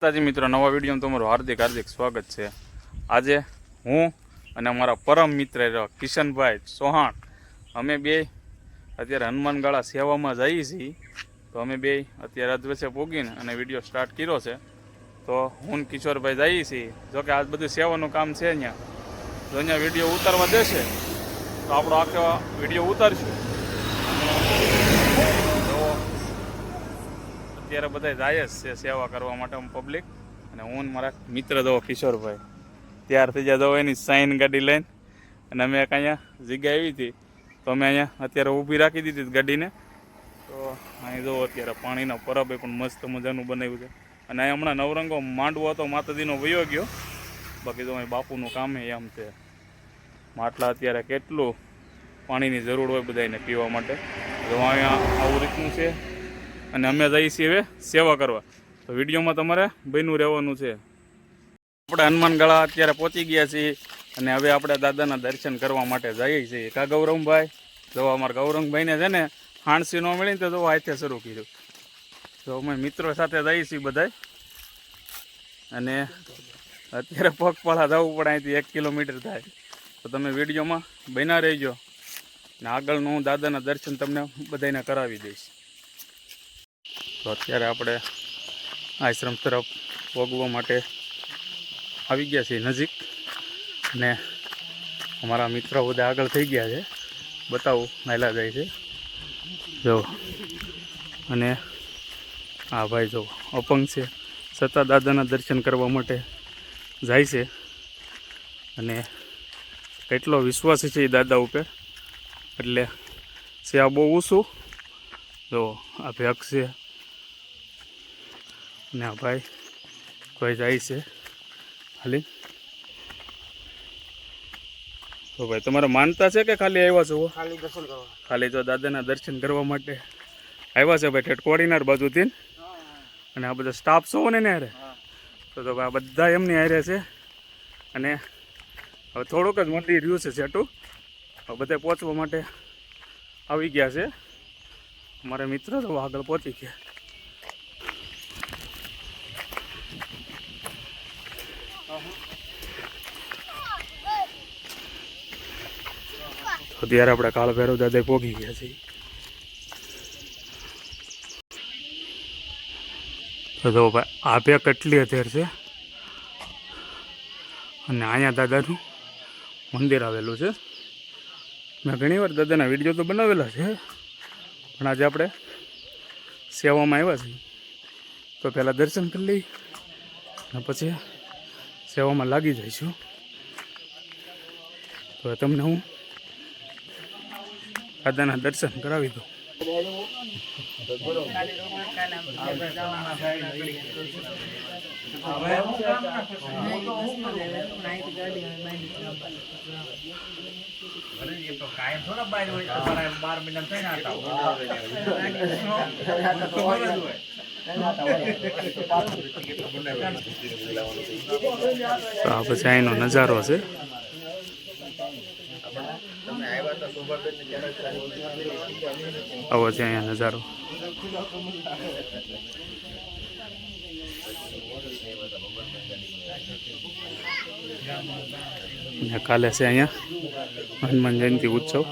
તાજી મિત્રો નવા વિડીયોમાં તમારું હાર્દિક હાર્દિક સ્વાગત છે। આજે હું અને અમારા પરમ મિત્ર કિશનભાઈ ચૌહાણ અમે બે અત્યારે હનુમાનગાળા સેવામાં જઈએ છીએ। તો અમે બે અત્યારે અધવચ્ચે પોગીને અને વિડીયો સ્ટાર્ટ કર્યો છે। તો હું કિશોરભાઈ જઈએ છીએ। જોકે આ બધું સેવાનું કામ છે અહીંયા, જો અહીંયા વિડીયો ઉતારવા દેશે તો આપણો આખો વિડીયો ઉતારશું। અત્યારે બધા જાય જ છે સેવા કરવા માટે પબ્લિક, અને હું મારા મિત્ર દો કિશોરભાઈ ત્યાર થઈ જાય દો એની સાઈન ગાડી લઈને, અને અમે એક અહીંયા જગ્યા આવી હતી તો અમે અહીંયા અત્યારે ઊભી રાખી દીધી ગાડીને। તો અહીં જો અત્યારે પાણીના પરબ પણ મસ્ત મજાનું બનાવ્યું છે, અને અહીં હમણાં નવરંગો માંડવો હતો માતાજીનો વયો ગયો, બાકી તો અહીં બાપુનું કામ એમ છે। માટલા અત્યારે કેટલું પાણીની જરૂર હોય બધાને પીવા માટે, તો અહીંયા આવું રીતનું છે। અને અમે જઈએ છીએ હવે સેવા કરવા, તો વિડીયોમાં તમારે બન્યું રહેવાનું છે। આપણે હનુમાનગાળા અત્યારે પહોંચી ગયા છીએ અને હવે આપણે દાદાના દર્શન કરવા માટે જઈએ છીએ। કા ગૌરંગભાઈ, જો અમારા ગૌરંગભાઈને છે ને હાણસી ન મળીને તો હાથે શરૂ કર્યું। તો અમે મિત્રો સાથે જઈએ છીએ બધા, અને અત્યારે પગપાળા જવું પડે, અહીંથી 1 કિલોમીટર થાય। તો તમે વિડીયોમાં બન્યા રહેજો, ને આગળનું હું દાદાના દર્શન તમને બધાને કરાવી દઈશ। તો અત્યારે આપણે આશ્રમ તરફ પહોંચવા માટે આવી ગયા છીએ નજીક, અને અમારા મિત્રો બધા આગળ થઈ ગયા છે, બતાવું નાયલા જાય છે જો। અને હા ભાઈ જો અપંગ છે છતાં દાદાના દર્શન કરવા માટે જાય છે, અને કેટલો વિશ્વાસ છે એ દાદા ઉપર, એટલે છે આ બહુ ઊંચું જો। આ ભેગ છે ને આ ભાઈ કોઈ જાય છે ખાલી। તો ભાઈ તમારે માનતા છે કે ખાલી આવ્યા છો? ખાલી દર્શન કરવા, ખાલી જો દાદાના દર્શન કરવા માટે આવ્યા છે ભાઈ, ઠેઠ કોડીનાર બાજુથી। અને આ બધા સ્ટાફ છો ને હારે, તો ભાઈ આ બધા એમની હારે છે, અને હવે થોડુંક જ મંદિર રહ્યું છે છેટું, બધા પહોંચવા માટે આવી ગયા છે। મારા મિત્ર તો આગળ પહોંચી ગયા। અત્યારે આપણે કાળ ભૈરવ દાદા પહોંચી ગયા છીએ। તો જો ભાઈ આ બે કેટલી અત્યારે છે, અને અહીંયા દાદાનું મંદિર આવેલું છે। મેં ઘણી વાર દાદાના વિડીયો તો બનાવેલા છે, પણ આજે આપણે સેવામાં આવ્યા છીએ, તો પહેલાં દર્શન કરી લઈ અને પછી સેવામાં લાગી જઈશું। તો તમને હું દાદાના દર્શન કરાવી દઉં। આ પછી અહીંનો નજારો છે। આવો છે અહીંયા નજારો। કાલે છે અહીંયા હનુમાન જયંતિ ઉત્સવ,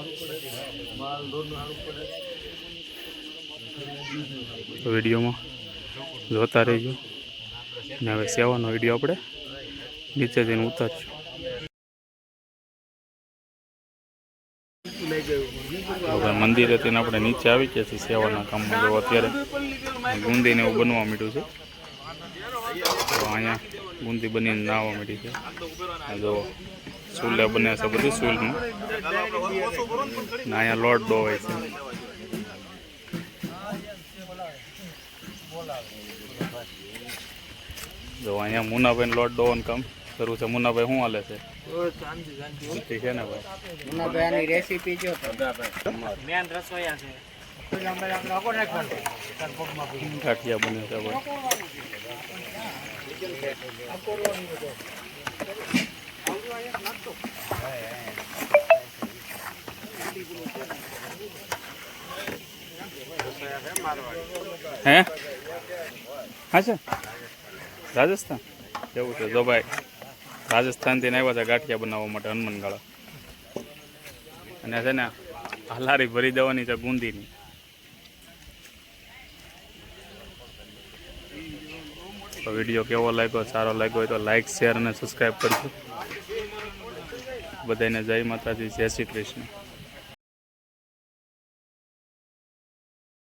વિડીયોમાં જોતા રહેજો। અને હવે સેવાનો વિડીયો આપણે નીચે જઈને ઉતારશું। હવે મંદિરે તેને આપણે નીચે આવી ગયા છીએ સેવાના કામમાં। જો અત્યારે બુંદીને એવું બનવા માંડ્યું છે, તો અહીંયા બુંદી બનીને નાહવા માંડી છે। જો ચૂલે બને છે બધું ચૂલનું, ને અહીંયા લોટ ડોવાય છે। જો અહીંયા મુનાભાઈ લોટ ડોવાનું કામ શરૂ છે। મુનાભાઈ શું હાલે છે? શાંતિ છે ને ભાઈ? મુનાભાઈની રેસીપી જો મેન રસોઈયા છે, ગાંઠિયા બને છે ભાઈ। હે હા છે રાજસ્થાન એવું છે જો ભાઈ રાજસ્થાનથી આવ્યા હતા ગાંઠિયા બનાવવા માટે હનુમાન ગાળા અને છે ને હાલારી ભરી દેવાની છે ગુંદીની. તો વિડીયો કેવો લાગ્યો સારો લાગ્યો હોય તો લાઈક શેર અને સબસ્ક્રાઈબ કરજો. બધાને જય માતાજી, જય શ્રી કૃષ્ણ.